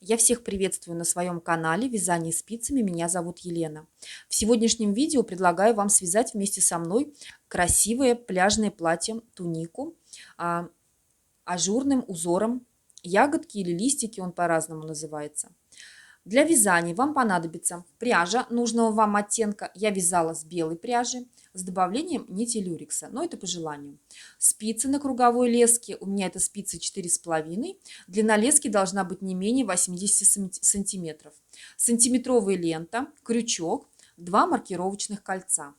Я всех приветствую на своем канале «Вязание спицами». Меня зовут Елена. В сегодняшнем видео предлагаю вам связать вместе со мной красивое пляжное платье тунику ажурным узором. Ягодки или листики, он по-разному называется. Для вязания вам понадобится пряжа нужного вам оттенка. Я вязала с белой пряжи с добавлением нити люрекса, но это по желанию. Спицы на круговой леске. У меня это спицы 4,5. Длина лески должна быть не менее 80 сантиметров. Сантиметровая лента, крючок, 2 маркировочных кольца.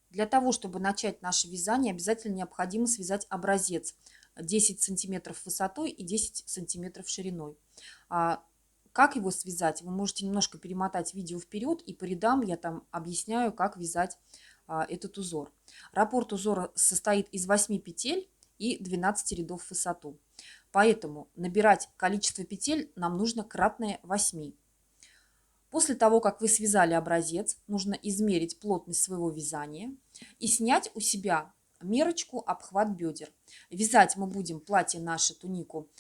Для того, чтобы начать наше вязание, обязательно необходимо связать образец 10 сантиметров высотой и 10 сантиметров шириной. Как его связать? Вы можете немножко перемотать видео вперед, и по рядам я там объясняю, как вязать этот узор. Раппорт узора состоит из 8 петель и 12 рядов в высоту. Поэтому набирать количество петель нам нужно кратное 8. После того, как вы связали образец, нужно измерить плотность своего вязания и снять у себя мерочку обхват бедер. Вязать мы будем платье наше, тунику,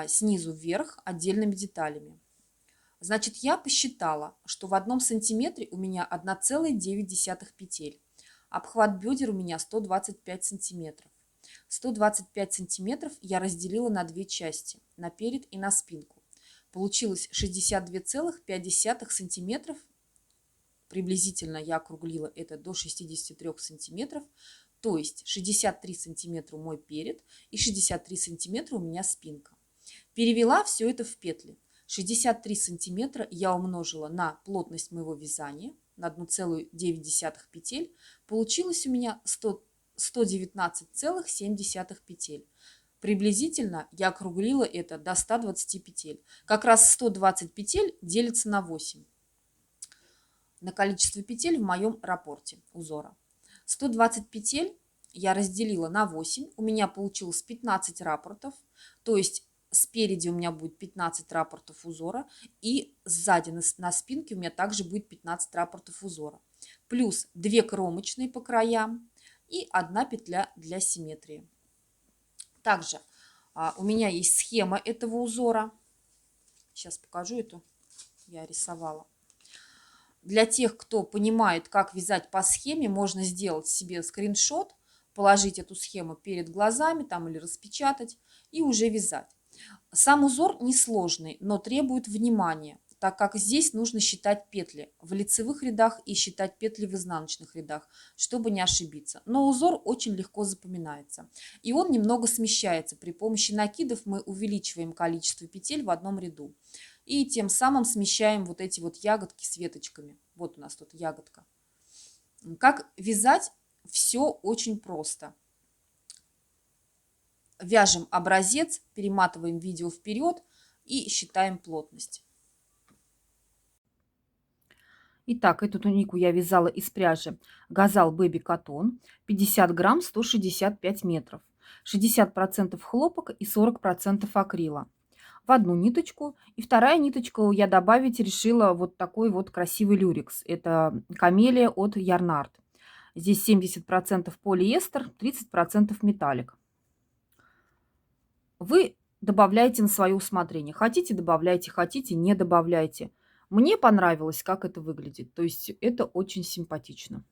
снизу вверх отдельными деталями. Значит, я посчитала, что в 1 сантиметре у меня 1,9 петель. Обхват бедер у меня 125 сантиметров. 125 сантиметров я разделила на 2 части, на перед и на спинку. Получилось 62,5 сантиметров. Приблизительно я округлила это до 63 сантиметров. То есть 63 сантиметра мой перед и 63 сантиметра у меня спинка. Перевела все это в петли. 63 сантиметра я умножила на плотность моего вязания, на 1,9 петель. Получилось у меня 119,7 петель. Приблизительно я округлила это до 120 петель. Как раз 120 петель делится на 8. На количество петель в моем раппорте узора. 120 петель я разделила на 8. У меня получилось 15 раппортов. То есть спереди у меня будет 15 раппортов узора. И сзади на спинке у меня также будет 15 раппортов узора. Плюс 2 кромочные по краям и 1 петля для симметрии. Также у меня есть схема этого узора. Сейчас покажу эту. Я рисовала. Для тех, кто понимает, как вязать по схеме, можно сделать себе скриншот, положить эту схему перед глазами там, или распечатать и уже вязать. Сам узор несложный, но требует внимания, так как здесь нужно считать петли в лицевых рядах и считать петли в изнаночных рядах, чтобы не ошибиться. Но узор очень легко запоминается. И он немного смещается. При помощи накидов мы увеличиваем количество петель в одном ряду. И тем самым смещаем вот эти вот ягодки с веточками. Вот у нас тут ягодка. Как вязать? Все очень просто. Вяжем образец, перематываем видео вперед и считаем плотность. Итак, эту тунику я вязала из пряжи Газал Baby Cotton, 50 грамм, 165 метров. 60% хлопок и 40% акрила. В одну ниточку. И вторая ниточку я добавить решила вот такой вот красивый люрекс. Это камелия от Yarnart. Здесь 70% полиэстер, 30% металлик. Вы добавляете на свое усмотрение. Хотите, добавляйте, хотите, не добавляйте. Мне понравилось, как это выглядит. То есть это очень симпатично.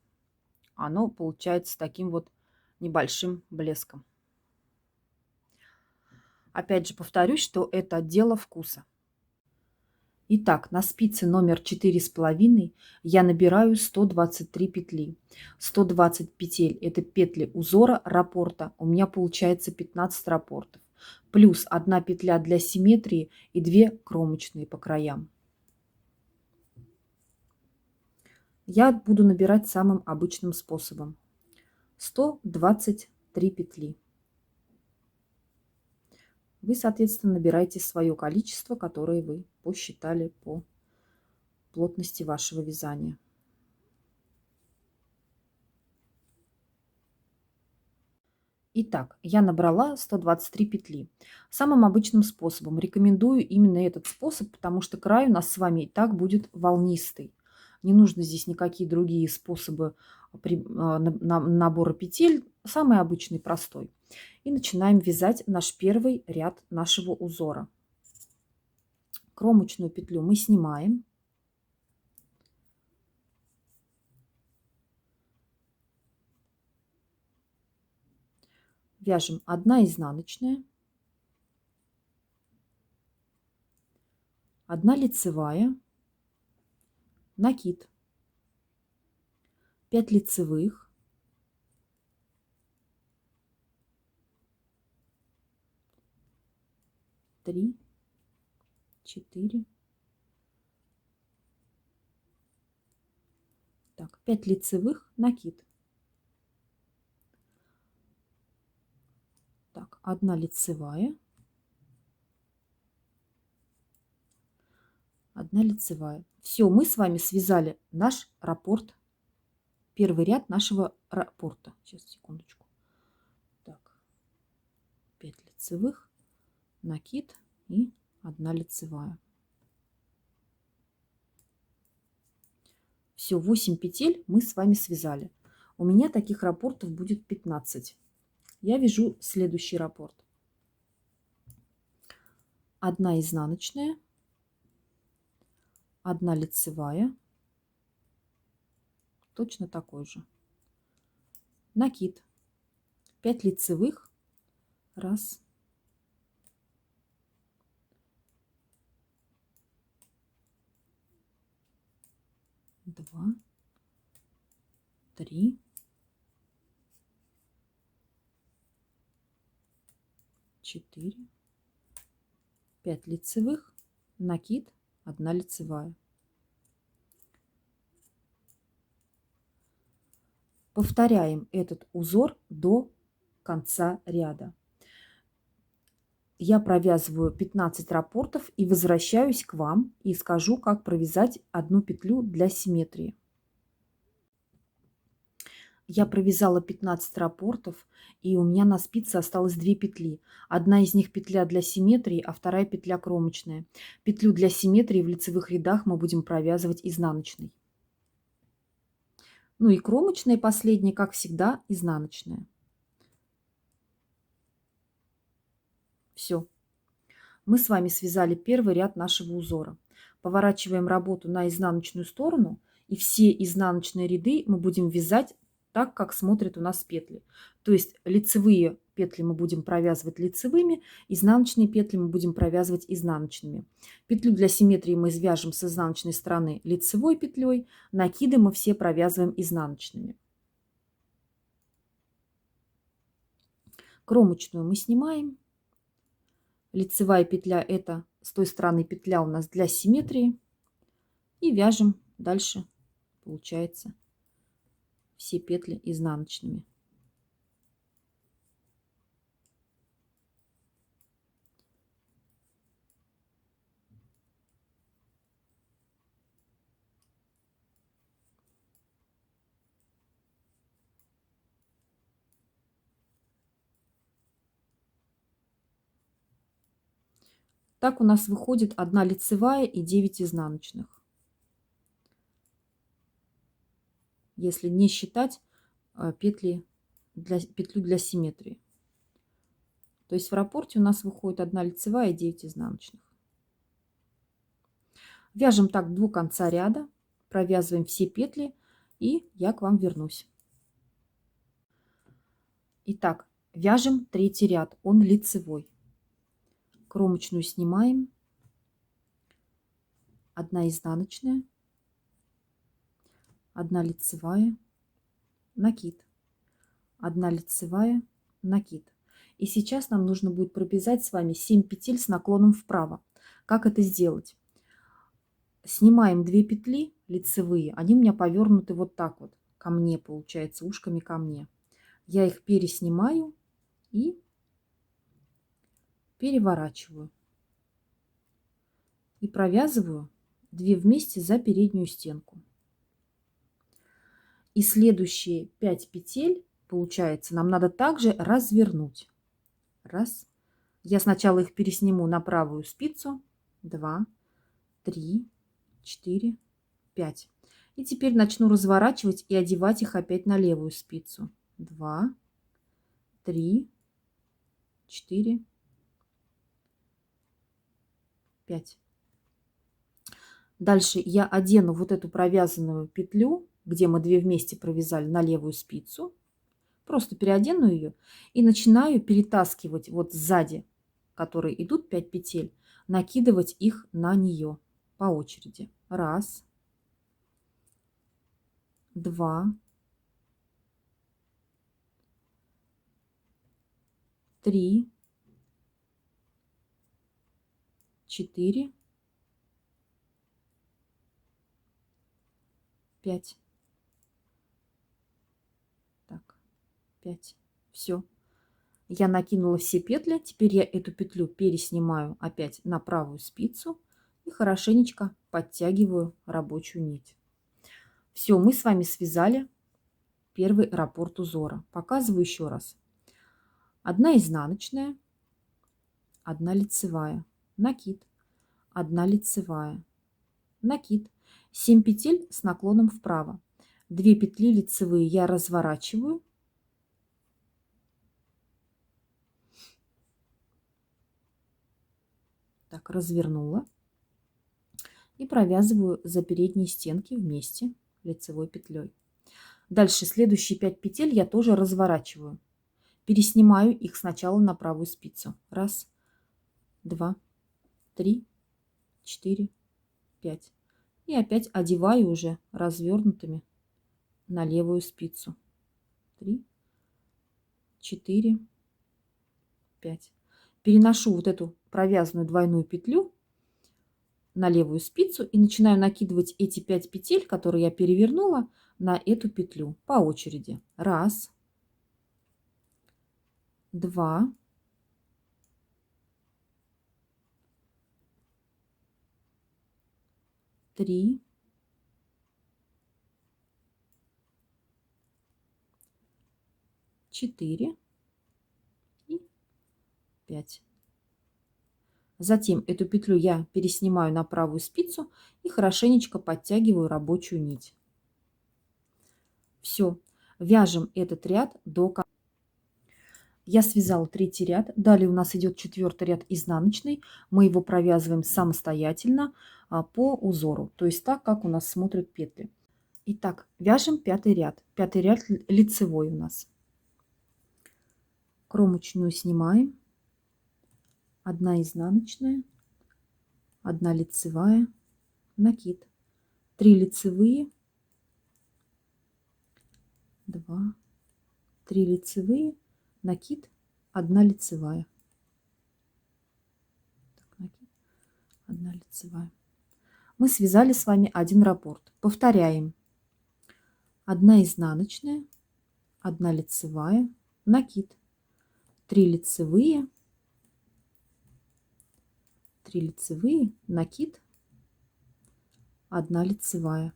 Оно получается таким вот небольшим блеском. Опять же повторюсь, что это дело вкуса. Итак, на спице номер 4,5 я набираю 123 петли. 120 петель – это петли узора раппорта. У меня получается 15 раппортов. Плюс 1 петля для симметрии и 2 кромочные по краям. Я буду набирать самым обычным способом. 123 петли. Вы, соответственно, набираете свое количество, которое вы посчитали по плотности вашего вязания. Итак, я набрала 123 петли. Самым обычным способом. Рекомендую именно этот способ, потому что край у нас с вами и так будет волнистый. Не нужно здесь никакие другие способы набора петель. Самый обычный, простой. И начинаем вязать наш первый ряд нашего узора. Кромочную петлю мы снимаем. Вяжем 1 изнаночная, 1 лицевая, накид, 5 лицевых, 3, 4, так, 5 лицевых, накид. Так, 1 лицевая, 1 лицевая. Все, мы с вами связали наш раппорт, первый ряд нашего раппорта. Сейчас, секундочку. Так, 5 лицевых, накид и 1 лицевая. Все, 8 петель мы с вами связали. У меня таких раппортов будет 15. Я вяжу следующий раппорт. 1 изнаночная, 1 лицевая, точно такой же. Накид, 5 лицевых, 1, 2, 3, 4, 5 лицевых, накид, 1 лицевая. Повторяем этот узор до конца ряда. Я провязываю 15 раппортов и возвращаюсь к вам и скажу, как провязать одну петлю для симметрии. Я провязала 15 раппортов, и у меня на спице осталось 2 петли. Одна из них петля для симметрии, а вторая петля кромочная. Петлю для симметрии в лицевых рядах мы будем провязывать изнаночной. Ну и кромочная последняя, как всегда, изнаночная. Все. Мы с вами связали первый ряд нашего узора. Поворачиваем работу на изнаночную сторону, и все изнаночные ряды мы будем вязать так, как смотрят у нас петли. То есть лицевые петли мы будем провязывать лицевыми, изнаночные петли мы будем провязывать изнаночными. Петлю для симметрии мы свяжем с изнаночной стороны лицевой петлей, накиды мы все провязываем изнаночными. Кромочную мы снимаем. Лицевая петля — это с той стороны петля у нас для симметрии. И вяжем дальше, получается, все петли изнаночными. Так у нас выходит 1 лицевая и 9 изнаночных. Если не считать петлю для симметрии. То есть в раппорте у нас выходит 1 лицевая и 9 изнаночных. Вяжем так до конца ряда, провязываем все петли, и я к вам вернусь. Итак, вяжем третий ряд, он лицевой. Кромочную снимаем, 1 изнаночная, 1 лицевая, накид, 1 лицевая, накид. И сейчас нам нужно будет провязать с вами 7 петель с наклоном вправо. Как это сделать? Снимаем 2 петли лицевые, они у меня повернуты вот так вот, ко мне, получается, ушками ко мне. Я их переснимаю и переворачиваю. И провязываю 2 вместе за переднюю стенку. И следующие 5 петель, получается, нам надо также развернуть. Раз. Я сначала их пересниму на правую спицу. 2, 3, 4, 5. И теперь начну разворачивать и одевать их опять на левую спицу. 2, 3, 4, 5. Дальше я одену вот эту провязанную петлю, где мы 2 вместе провязали, на левую спицу. Просто переодену ее и начинаю перетаскивать вот сзади, которые идут 5 петель, накидывать их на нее по очереди. Раз, два, три, 4, 5. Так, 5. Все. Я накинула все петли. Теперь я эту петлю переснимаю опять на правую спицу и хорошенечко подтягиваю рабочую нить. Все, мы с вами связали первый раппорт узора. Показываю еще раз. 1 изнаночная, 1 лицевая, накид, 1 лицевая, накид, 7 петель с наклоном вправо. 2 петли лицевые я разворачиваю. Так, развернула. И провязываю за передние стенки вместе лицевой петлей. Дальше следующие 5 петель я тоже разворачиваю. Переснимаю их сначала на правую спицу. Раз, два, три, 4, 5. И опять одеваю уже развернутыми на левую спицу. 3, 4, 5. Переношу вот эту провязанную двойную петлю на левую спицу и начинаю накидывать эти 5 петель, которые я перевернула, на эту петлю по очереди. Раз, два, три, 4 и 5. Затем эту петлю я переснимаю на правую спицу и хорошенечко подтягиваю рабочую нить. Все, вяжем этот ряд до конца. Я связала 3-й ряд. Далее у нас идет 4-й ряд изнаночный. Мы его провязываем самостоятельно по узору, то есть так, как у нас смотрят петли. Итак, вяжем 5-й ряд. 5-й ряд лицевой у нас. Кромочную снимаем. 1 изнаночная, 1 лицевая, накид. 3 лицевые, 2, 3 лицевые, накид, 1 лицевая. Так, накид, 1 лицевая. Мы связали с вами 1 раппорт. Повторяем. 1 изнаночная, 1 лицевая, накид. 3 лицевые, 3 лицевые, накид, 1 лицевая.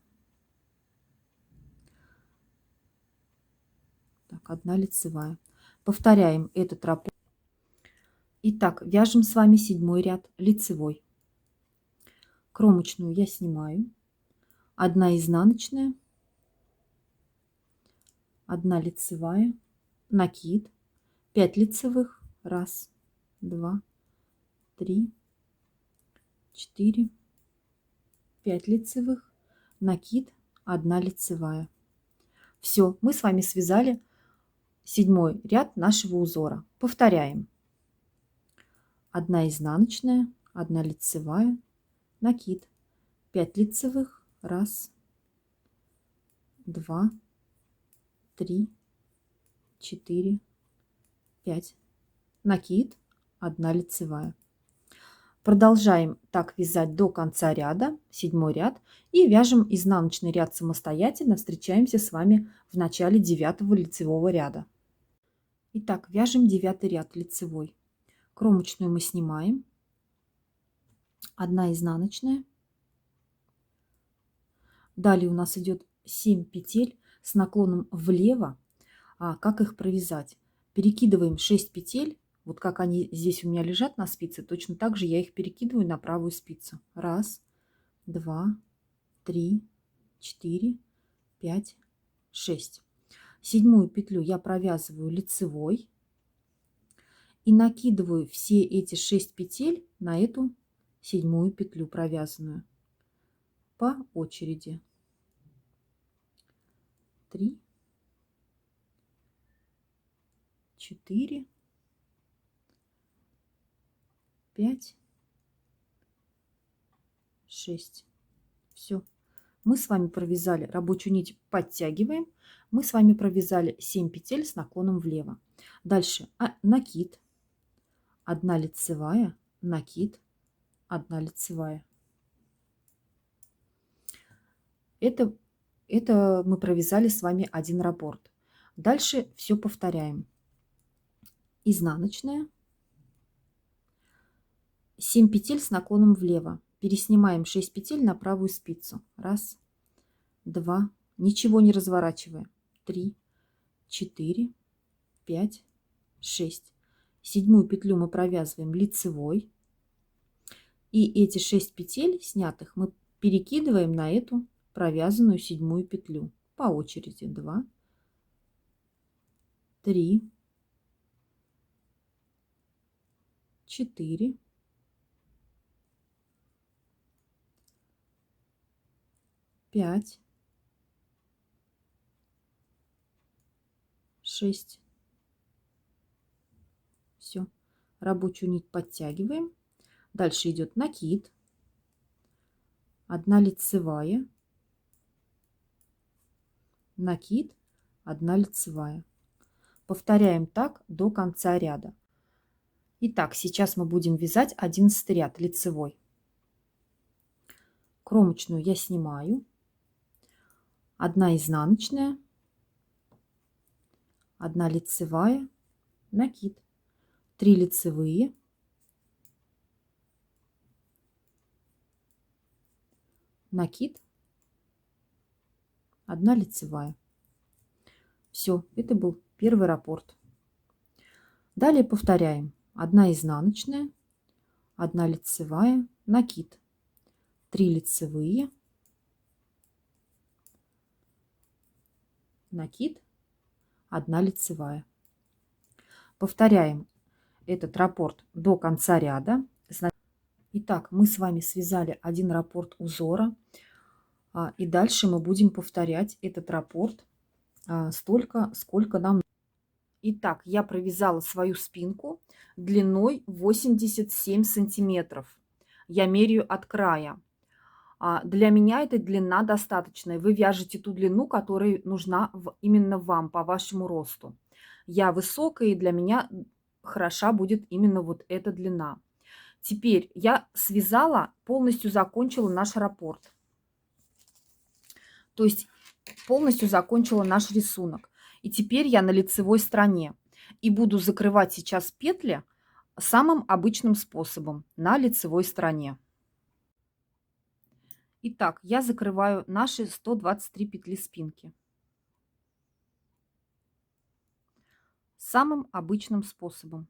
Так, 1 лицевая. Повторяем этот раппорт. Итак, вяжем с вами 7-й ряд лицевой. Кромочную я снимаю. 1 изнаночная, 1 лицевая, накид, 5 лицевых, 1, 2, 3, 4, 5 лицевых, накид, 1 лицевая. Все, мы с вами связали 7-й ряд нашего узора. Повторяем. 1 изнаночная, 1 лицевая, накид, 5 лицевых, 1, 2, 3, 4, 5, накид, 1 лицевая. Продолжаем так вязать до конца ряда, 7-й ряд, и вяжем изнаночный ряд самостоятельно. Встречаемся с вами в начале 9-го лицевого ряда. Итак, вяжем 9-й ряд лицевой. Кромочную мы снимаем. 1 изнаночная. Далее у нас идет 7 петель с наклоном влево. Как их провязать? Перекидываем 6 петель. Вот как они здесь у меня лежат на спице, точно так же я их перекидываю на правую спицу. 1, 2, 3, 4, 5, 6. 7-ю петлю я провязываю лицевой и накидываю все эти 6 петель на эту 7-ю петлю провязанную. по очереди. 3, 4, 5, 6. Все. Мы с вами провязали рабочую нить, подтягиваем. Мы с вами провязали 7 петель с наклоном влево. Дальше накид, 1 лицевая, накид, 1 лицевая. Это мы провязали с вами один раппорт. Дальше все повторяем. Изнаночная, 7 петель с наклоном влево. Переснимаем 6 петель на правую спицу. 1, 2, ничего не разворачивая. 3, 4, 5, 6. Седьмую петлю мы провязываем лицевой. И эти 6 петель снятых мы перекидываем на эту провязанную седьмую петлю. По очереди. 2, 3, 4, 5, 6. Все. Рабочую нить подтягиваем. Дальше идет накид. 1 лицевая. Накид. 1 лицевая. Повторяем так до конца ряда. Итак, сейчас мы будем вязать 11 ряд лицевой. Кромочную я снимаю. 1 изнаночная. 1 лицевая. Накид. 3 лицевые. Накид. 1 лицевая. Все, это был первый раппорт. Далее повторяем. 1 изнаночная, 1 лицевая, накид. 3 лицевые. Накид. 1 лицевая. Повторяем этот раппорт до конца ряда. Итак, мы с вами связали один раппорт узора. И дальше мы будем повторять этот раппорт столько, сколько нам. Итак, я провязала свою спинку длиной 87 сантиметров. Я меряю от края. Для меня эта длина достаточная. Вы вяжете ту длину, которая нужна именно вам, по вашему росту. Я высокая, и для меня хороша будет именно вот эта длина. Теперь я связала, полностью закончила наш раппорт. То есть полностью закончила наш рисунок. И теперь я на лицевой стороне. И буду закрывать сейчас петли самым обычным способом на лицевой стороне. Итак, я закрываю наши 123 петли спинки. Самым обычным способом.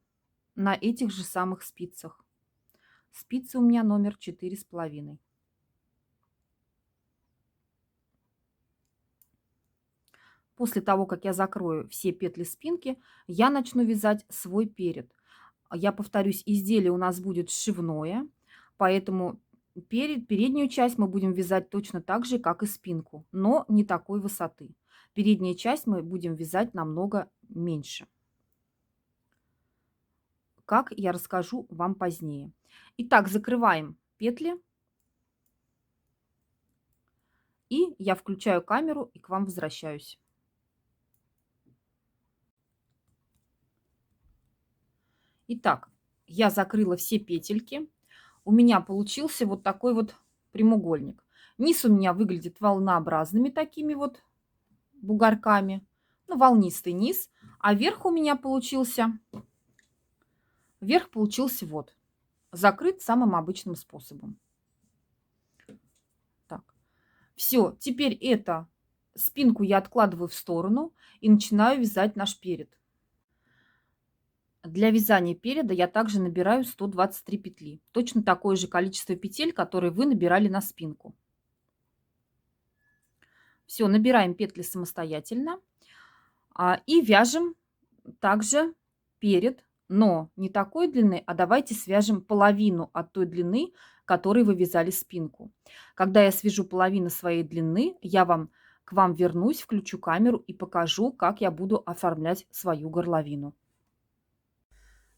На этих же самых спицах. Спицы у меня номер 4,5. После того, как я закрою все петли спинки, я начну вязать свой перед. Я повторюсь, изделие у нас будет сшивное, поэтому переднюю часть мы будем вязать точно так же, как и спинку, но не такой высоты. Переднюю часть мы будем вязать намного меньше. Как я расскажу вам позднее. Итак, закрываем петли. И я включаю камеру и к вам возвращаюсь. Итак, я закрыла все петельки. У меня получился вот такой вот прямоугольник. Низ у меня выглядит волнообразными такими вот бугорками. Ну, волнистый низ. А верх у меня получился... Верх получился вот. Закрыт самым обычным способом. Так. Все, теперь это спинку я откладываю в сторону и начинаю вязать наш перед. Для вязания переда я также набираю 123 петли. Точно такое же количество петель, которые вы набирали на спинку. Все, набираем петли самостоятельно. И вяжем также перед, но не такой длины, а давайте свяжем половину от той длины, которой вы вязали спинку. Когда я свяжу половину своей длины, я к вам вернусь, включу камеру и покажу, как я буду оформлять свою горловину.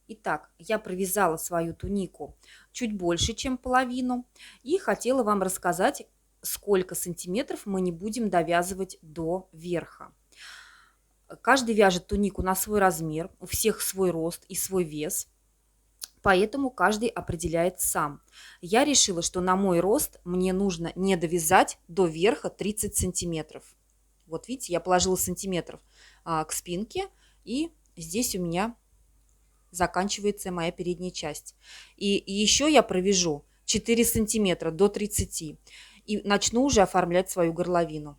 Итак, я провязала свою тунику чуть больше, чем половину, и хотела вам рассказать, сколько сантиметров мы не будем довязывать до верха. Каждый вяжет тунику на свой размер, у всех свой рост и свой вес, поэтому каждый определяет сам. Я решила, что на мой рост мне нужно не довязать до верха 30 сантиметров. Вот видите, я положила сантиметров к спинке, и здесь у меня заканчивается моя передняя часть. И еще я провяжу 4 сантиметра до 30 и начну уже оформлять свою горловину.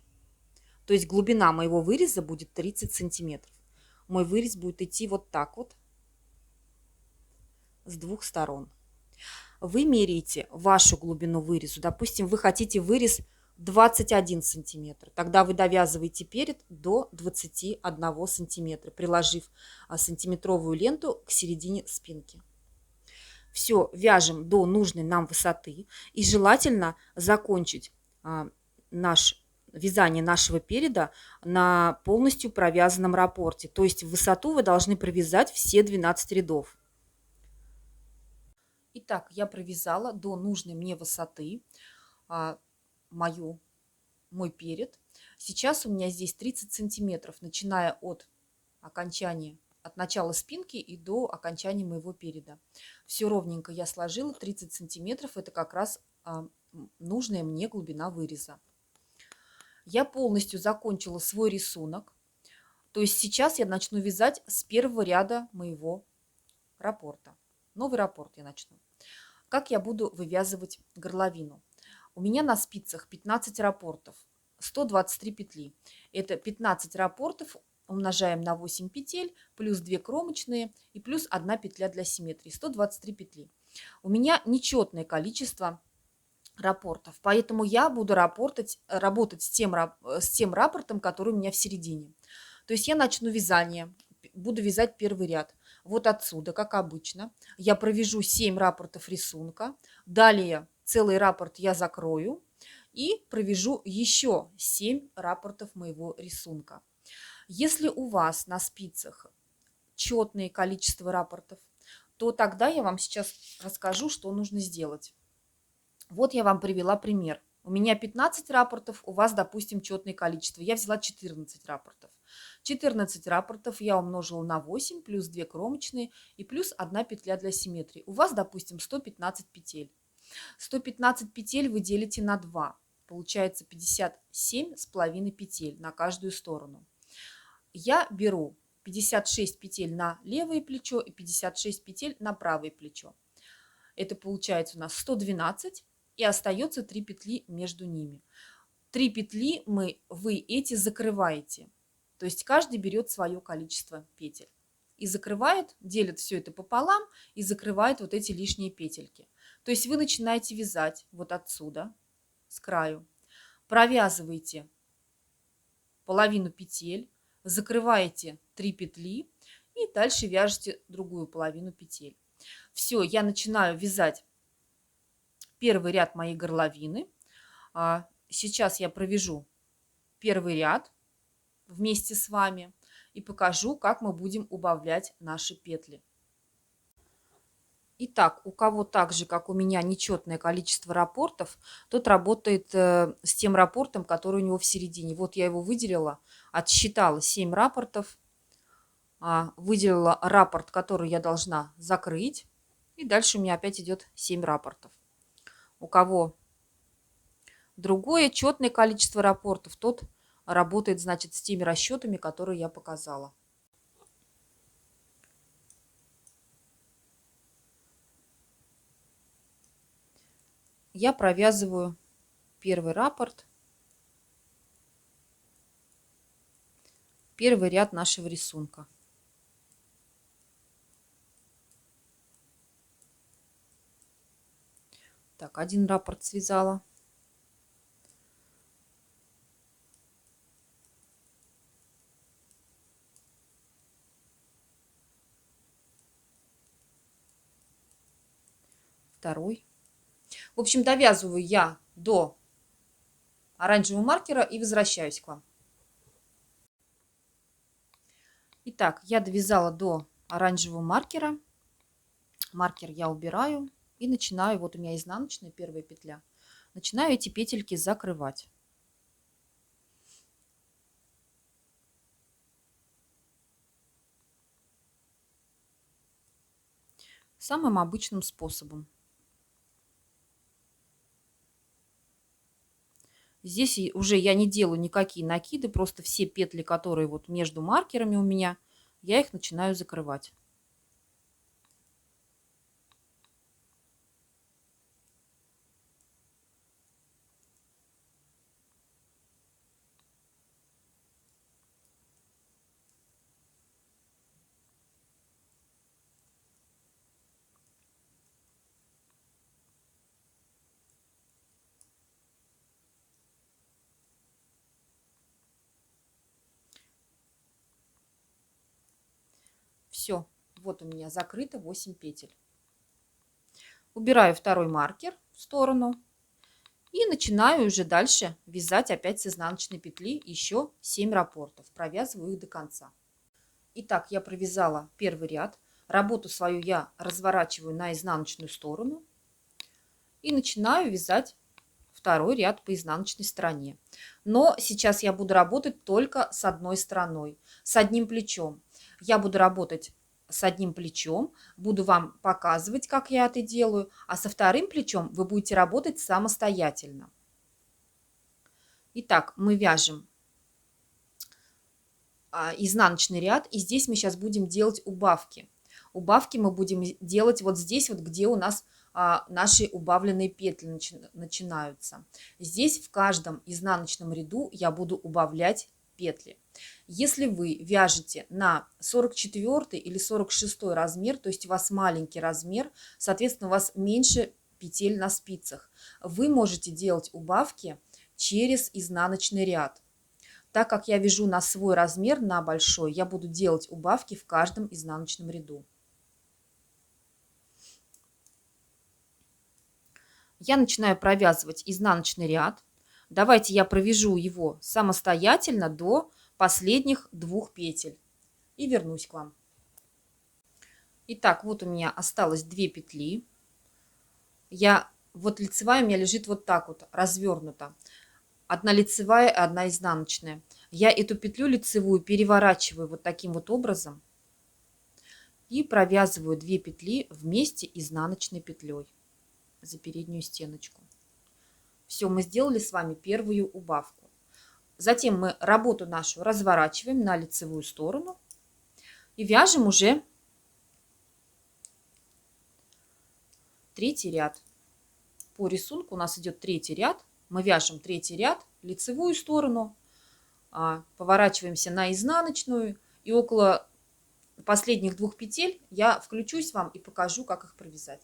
То есть глубина моего выреза будет 30 сантиметров. Мой вырез будет идти вот так вот с двух сторон. Вы меряете вашу глубину вырезу. Допустим, вы хотите вырез 21 сантиметр. Тогда вы довязываете перед до 21 сантиметра, приложив сантиметровую ленту к середине спинки. Все, вяжем до нужной нам высоты. И желательно закончить вязание нашего переда на полностью провязанном раппорте. То есть в высоту вы должны провязать все 12 рядов. Итак, я провязала до нужной мне высоты мой перед. Сейчас у меня здесь 30 сантиметров, начиная от начала спинки и до окончания моего переда. Все ровненько я сложила, 30 сантиметров, это как раз нужная мне глубина выреза. Я полностью закончила свой рисунок, то есть сейчас я начну вязать с первого ряда моего раппорта. Новый раппорт я начну. Как я буду вывязывать горловину? У меня на спицах 15 раппортов, 123 петли. Это 15 раппортов умножаем на 8 петель, плюс 2 кромочные и плюс 1 петля для симметрии. 123 петли. У меня нечетное количество раппортов, поэтому я буду работать с тем раппортом, который у меня в середине. То есть я начну вязание, буду вязать первый ряд. Вот отсюда, как обычно, я провяжу 7 раппортов рисунка. Далее целый раппорт я закрою и провяжу еще 7 раппортов моего рисунка. Если у вас на спицах четное количество раппортов, то тогда я вам сейчас расскажу, что нужно сделать. Вот я вам привела пример. У меня 15 раппортов, у вас, допустим, четное количество. Я взяла 14 раппортов. 14 раппортов я умножила на 8, плюс 2 кромочные и плюс 1 петля для симметрии. У вас, допустим, 115 петель. 115 петель вы делите на 2. Получается 57,5 петель на каждую сторону. Я беру 56 петель на левое плечо и 56 петель на правое плечо. Это получается у нас 112. И остается 3 петли между ними. 3 петли вы эти закрываете. То есть каждый берет свое количество петель. И закрывает, делит все это пополам и закрывает вот эти лишние петельки. То есть вы начинаете вязать вот отсюда, с краю. Провязываете половину петель, закрываете 3 петли и дальше вяжете другую половину петель. Все, я начинаю вязать первый ряд моей горловины. Сейчас я провяжу первый ряд вместе с вами и покажу, как мы будем убавлять наши петли. Итак, у кого так же, как у меня, нечетное количество раппортов, тот работает с тем раппортом, который у него в середине. Вот я его выделила, отсчитала 7 раппортов, выделила раппорт, который я должна закрыть, и дальше у меня опять идет 7 раппортов. У кого другое четное количество раппортов, тот работает, значит, с теми расчетами, которые я показала. Я провязываю первый раппорт, первый ряд нашего рисунка. Так, один раппорт связала. Второй. В общем, довязываю я до оранжевого маркера и возвращаюсь к вам. Итак, я довязала до оранжевого маркера. Маркер я убираю и начинаю, вот у меня изнаночная первая петля, начинаю эти петельки закрывать. Самым обычным способом. Здесь уже я не делаю никакие накиды, просто все петли, которые вот между маркерами у меня, я их начинаю закрывать. Все, вот у меня закрыто 8 петель. Убираю второй маркер в сторону и начинаю уже дальше вязать опять с изнаночной петли еще 7 раппортов. Провязываю их до конца. Итак, я провязала первый ряд. Работу свою я разворачиваю на изнаночную сторону и начинаю вязать второй ряд по изнаночной стороне. Но сейчас я буду работать только с одной стороной, с одним плечом. Я буду работать с одним плечом, буду вам показывать, как я это делаю, а со вторым плечом вы будете работать самостоятельно. Итак, мы вяжем изнаночный ряд, и здесь мы сейчас будем делать убавки. Убавки мы будем делать вот здесь, вот где у нас наши убавленные петли начинаются. Здесь в каждом изнаночном ряду я буду убавлять петли. Если вы вяжете на 44 или 46 размер, то есть у вас маленький размер, соответственно, у вас меньше петель на спицах, вы можете делать убавки через изнаночный ряд. Так как я вяжу на свой размер, на большой, я буду делать убавки в каждом изнаночном ряду. Я начинаю провязывать изнаночный ряд. Давайте я провяжу его самостоятельно до последних 2 петель и вернусь к вам. Итак, вот у меня осталось 2 петли. Вот лицевая у меня лежит вот так вот, развернута. Одна лицевая, одна изнаночная. Я эту петлю лицевую переворачиваю вот таким вот образом и провязываю 2 петли вместе изнаночной петлей за переднюю стеночку. Все, мы сделали с вами первую убавку. Затем мы работу нашу разворачиваем на лицевую сторону и вяжем уже третий ряд. По рисунку у нас идет третий ряд. Мы вяжем третий ряд, лицевую сторону, поворачиваемся на изнаночную, и около последних 2 петель я включусь вам и покажу, как их провязать.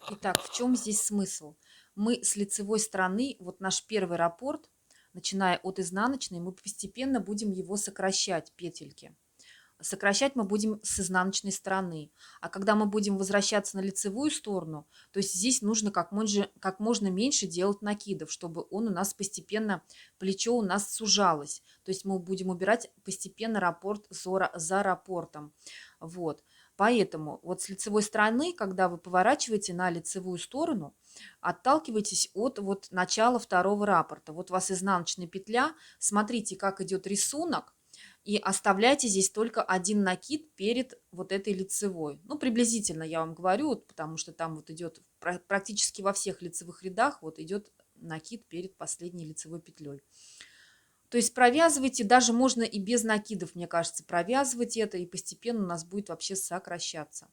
Итак, в чем здесь смысл? Мы с лицевой стороны, вот наш первый раппорт, начиная от изнаночной, мы постепенно будем его сокращать, петельки. Сокращать мы будем с изнаночной стороны. А когда мы будем возвращаться на лицевую сторону, то есть здесь нужно как можно меньше делать накидов, чтобы он у нас постепенно, плечо у нас сужалось. То есть мы будем убирать постепенно раппорт за раппортом. Вот. Поэтому вот с лицевой стороны, когда вы поворачиваете на лицевую сторону, отталкивайтесь от вот начала второго раппорта. Вот у вас изнаночная петля, смотрите, как идет рисунок, и оставляйте здесь только один накид перед вот этой лицевой. Ну, приблизительно я вам говорю, вот, потому что там вот идет практически во всех лицевых рядах вот идет накид перед последней лицевой петлей. То есть провязывайте, даже можно и без накидов, мне кажется, провязывать это, и постепенно у нас будет вообще сокращаться.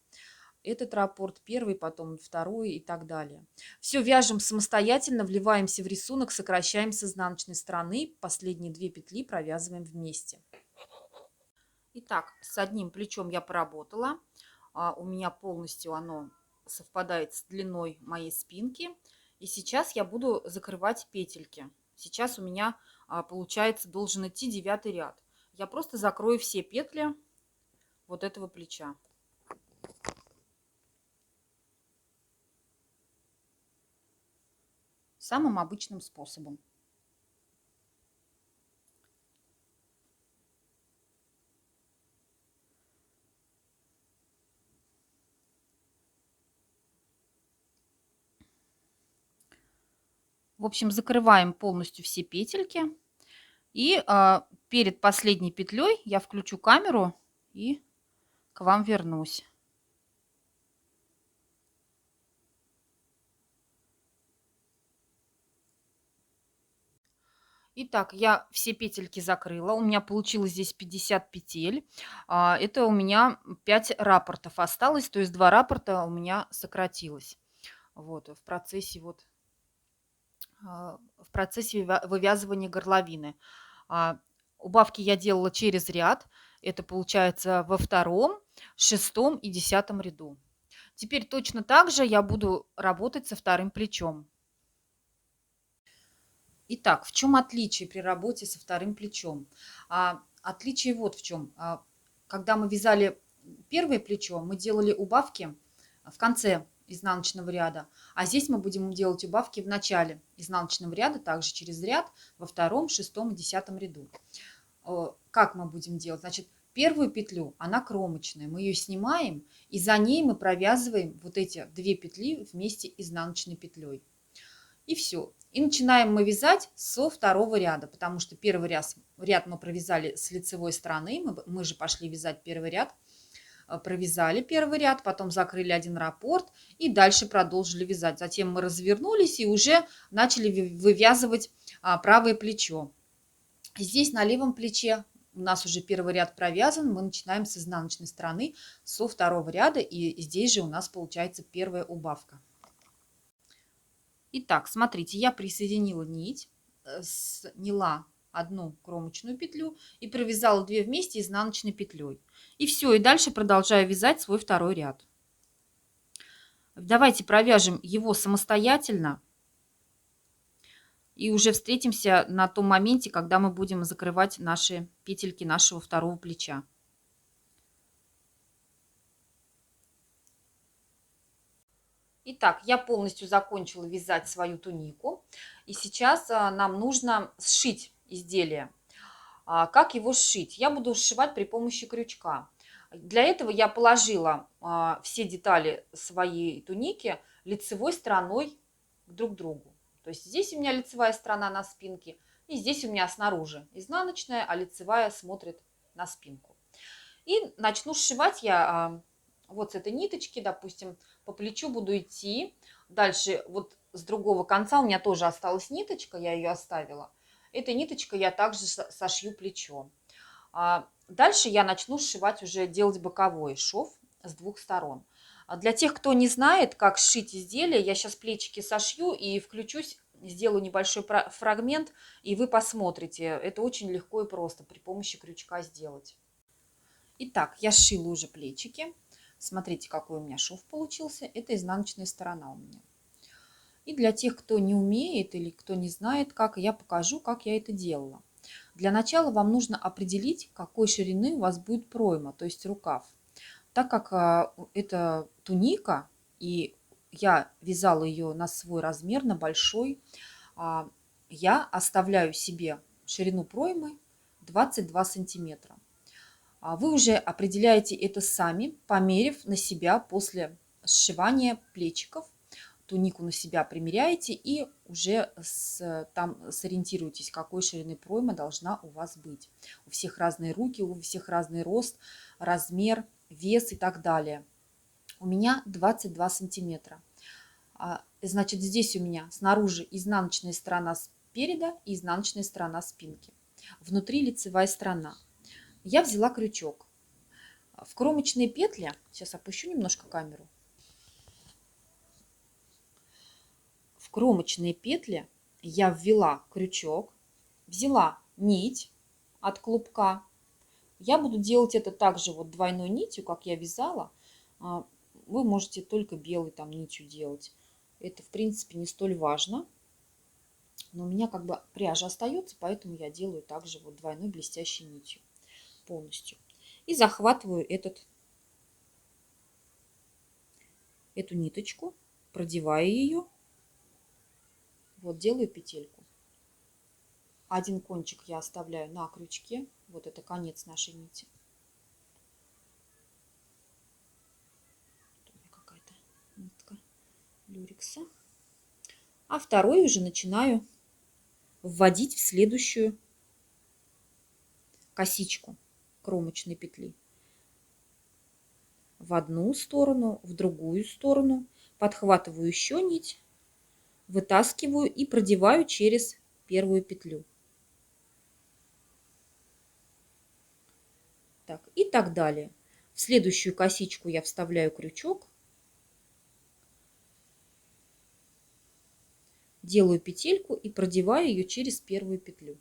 Этот раппорт первый, потом второй и так далее. Все вяжем самостоятельно, вливаемся в рисунок, сокращаем с изнаночной стороны, последние 2 петли провязываем вместе. Итак, с одним плечом я поработала. У меня полностью оно совпадает с длиной моей спинки. И сейчас я буду закрывать петельки. Сейчас у меня, получается, должен идти 9 ряд. Я просто закрою все петли вот этого плеча. самым обычным способом. В общем, закрываем полностью все петельки. И перед последней петлей я включу камеру и к вам вернусь. Итак, я все петельки закрыла. У меня получилось здесь 50 петель. Это у меня 5 раппортов осталось, то есть 2 раппорта у меня сократилось. Вот, в процессе вывязывания горловины. Убавки я делала через ряд. Это получается во втором, шестом и 10 ряду. Теперь точно так же я буду работать со вторым плечом. Итак, в чем отличие при работе со вторым плечом? Отличие вот в чем. Когда мы вязали первое плечо, мы делали убавки в конце изнаночного ряда, а здесь мы будем делать убавки в начале изнаночного ряда, также через ряд во втором, шестом и 10 ряду. Как мы будем делать? Значит, первую петлю, она кромочная, мы ее снимаем, и за ней мы провязываем вот эти 2 петли вместе изнаночной петлей. И все. И начинаем мы вязать со второго ряда, потому что первый ряд мы провязали с лицевой стороны, мы же пошли вязать первый ряд, провязали первый ряд, потом закрыли один раппорт и дальше продолжили вязать. Затем мы развернулись и уже начали вывязывать правое плечо. Здесь на левом плече у нас уже первый ряд провязан, мы начинаем с изнаночной стороны, со второго ряда, и здесь же у нас получается первая убавка. Итак, смотрите, я присоединила нить, сняла одну кромочную петлю и провязала 2 вместе изнаночной петлей. И все, и дальше продолжаю вязать свой второй ряд. Давайте провяжем его самостоятельно. И уже встретимся на том моменте, когда мы будем закрывать наши петельки нашего второго плеча. Итак, я полностью закончила вязать свою тунику. И сейчас нам нужно сшить изделие. Как его сшить? Я буду сшивать при помощи крючка. Для этого я положила все детали своей туники лицевой стороной друг к другу. То есть здесь у меня лицевая сторона на спинке, и здесь у меня снаружи изнаночная, а лицевая смотрит на спинку. И начну сшивать я вот с этой ниточки, допустим, по плечу буду идти. Дальше вот с другого конца у меня тоже осталась ниточка, я ее оставила. Этой ниточкой я также сошью плечо. Дальше я начну сшивать уже, делать боковой шов с двух сторон. Для тех, кто не знает, как сшить изделие, я сейчас плечики сошью и включусь, сделаю небольшой фрагмент, и вы посмотрите. Это очень легко и просто при помощи крючка сделать. Итак, я сшила уже плечики. Смотрите, какой у меня шов получился. Это изнаночная сторона у меня. И для тех, кто не умеет или кто не знает, как, я покажу, как я это делала. Для начала вам нужно определить, какой ширины у вас будет пройма, то есть рукав. Так как это туника, и я вязала ее на свой размер, на большой, я оставляю себе ширину проймы 22 сантиметра. Вы уже определяете это сами, померив на себя после сшивания плечиков. Тунику на себя примеряете и уже там сориентируйтесь, какой ширины пройма должна у вас быть. У всех разные руки, у всех разный рост, размер, вес и так далее. У меня 22 сантиметра. Значит, здесь у меня снаружи изнаночная сторона спереда и изнаночная сторона спинки. Внутри лицевая сторона. Я взяла крючок. В кромочные петли, сейчас опущу немножко камеру. В кромочные петли я ввела крючок, взяла нить от клубка. Я буду делать это также вот двойной нитью, как я вязала. Вы можете только белой там нитью делать. Это, в принципе, не столь важно. Но у меня как бы пряжа остается, поэтому я делаю также вот двойной блестящей нитью полностью. И захватываю эту ниточку, продеваю ее Вот делаю петельку. Один кончик я оставляю на крючке. Вот это конец нашей нити. Какая-то нитка люрекса. А второй уже начинаю вводить в следующую косичку кромочной петли. В одну сторону, в другую сторону. Подхватываю еще нить, вытаскиваю и продеваю через первую петлю. Так, и так далее. В следующую косичку я вставляю крючок, делаю петельку и продеваю ее через первую петлю.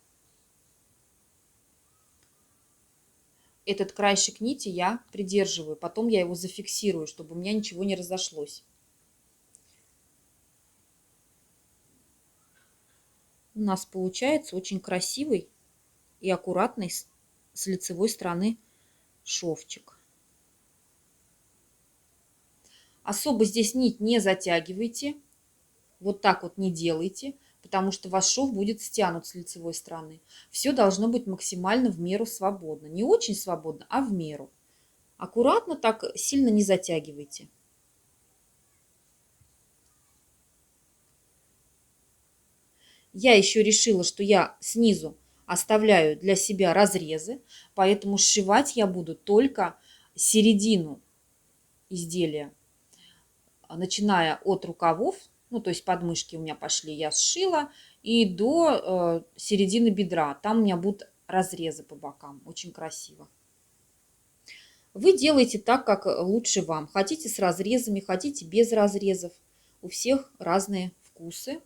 Этот краешек нити я придерживаю, потом я его зафиксирую, чтобы у меня ничего не разошлось. У нас получается очень красивый и аккуратный с лицевой стороны шовчик. Особо здесь нить не затягивайте, вот так вот не делайте, потому что ваш шов будет стянут с лицевой стороны. Все должно быть максимально в меру свободно. Не очень свободно, а в меру. Аккуратно, так сильно не затягивайте. Я еще решила, что я снизу оставляю для себя разрезы, поэтому сшивать я буду только середину изделия, начиная от рукавов, ну то есть подмышки у меня пошли, я сшила, и до середины бедра. Там у меня будут разрезы по бокам, очень красиво. Вы делаете так, как лучше вам. Хотите с разрезами, хотите без разрезов. У всех разные вкусы.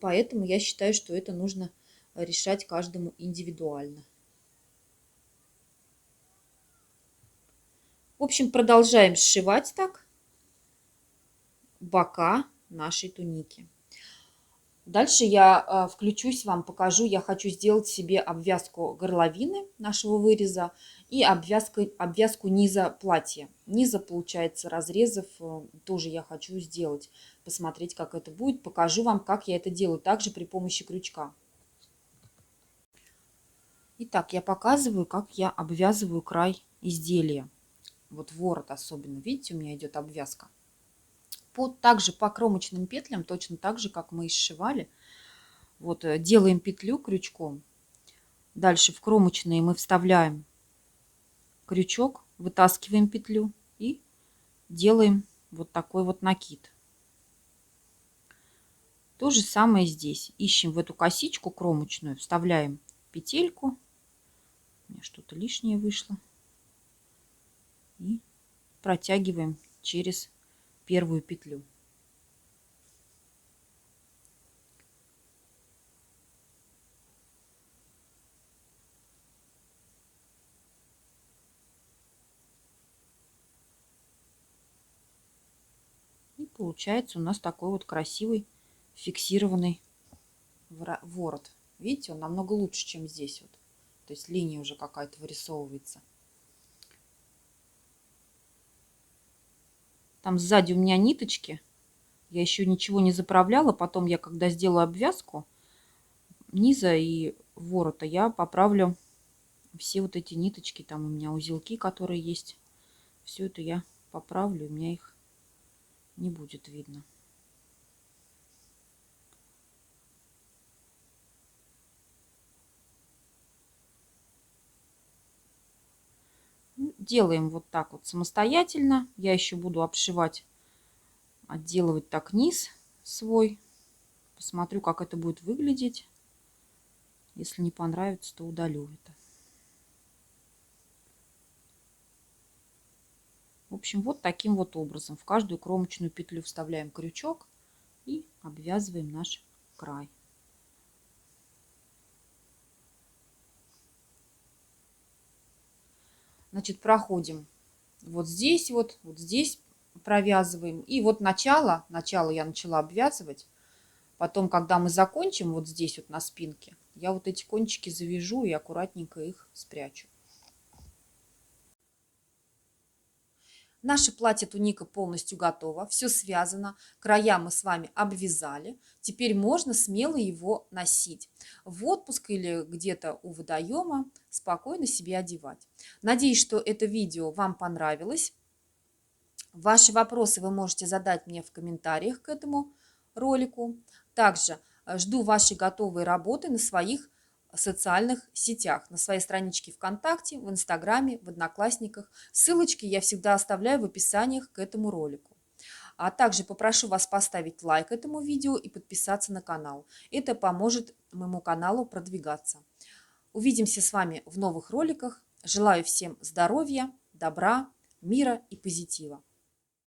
Поэтому я считаю, что это нужно решать каждому индивидуально. В общем, продолжаем сшивать так бока нашей туники. Дальше я включусь, вам покажу. Я хочу сделать себе обвязку горловины нашего выреза и обвязку низа платья. Низа, получается, разрезов тоже я хочу сделать. Посмотреть, как это будет. Покажу вам, как я это делаю. Также при помощи крючка. Итак, я показываю, как я обвязываю край изделия. Вот ворот особенно. Видите, у меня идет обвязка. Также по кромочным петлям, точно так же, как мы и сшивали. Вот делаем петлю крючком. Дальше в кромочные мы вставляем крючок, вытаскиваем петлю и делаем вот такой вот накид. То же самое здесь. Ищем в эту косичку кромочную, вставляем петельку. У меня что-то лишнее вышло. И протягиваем через первую петлю. И получается у нас такой вот красивый фиксированный ворот. Видите, он намного лучше, чем здесь вот. То есть линия уже какая-то вырисовывается. Там сзади у меня ниточки. Я еще ничего не заправляла. Потом я, когда сделаю обвязку низа и ворота, я поправлю все вот эти ниточки. Там у меня узелки, которые есть. Все это я поправлю. У меня их не будет видно. Делаем вот так вот самостоятельно. Я еще буду обшивать, отделывать так низ свой. Посмотрю, как это будет выглядеть. Если не понравится, то удалю это. В общем, вот таким вот образом. В каждую кромочную петлю вставляем крючок и обвязываем наш край. Значит, проходим вот здесь провязываем. И вот начало я начала обвязывать. Потом, когда мы закончим вот здесь вот на спинке, я вот эти кончики завяжу и аккуратненько их спрячу. Наше платье туника полностью готово, все связано, края мы с вами обвязали. Теперь можно смело его носить в отпуск или где-то у водоема, спокойно себе одевать. Надеюсь, что это видео вам понравилось. Ваши вопросы вы можете задать мне в комментариях к этому ролику. Также жду ваши готовые работы на своих социальных сетях, на своей страничке ВКонтакте, в Инстаграме, в Одноклассниках. Ссылочки я всегда оставляю в описаниях к этому ролику. А также попрошу вас поставить лайк этому видео и подписаться на канал. Это поможет моему каналу продвигаться. Увидимся с вами в новых роликах. Желаю всем здоровья, добра, мира и позитива.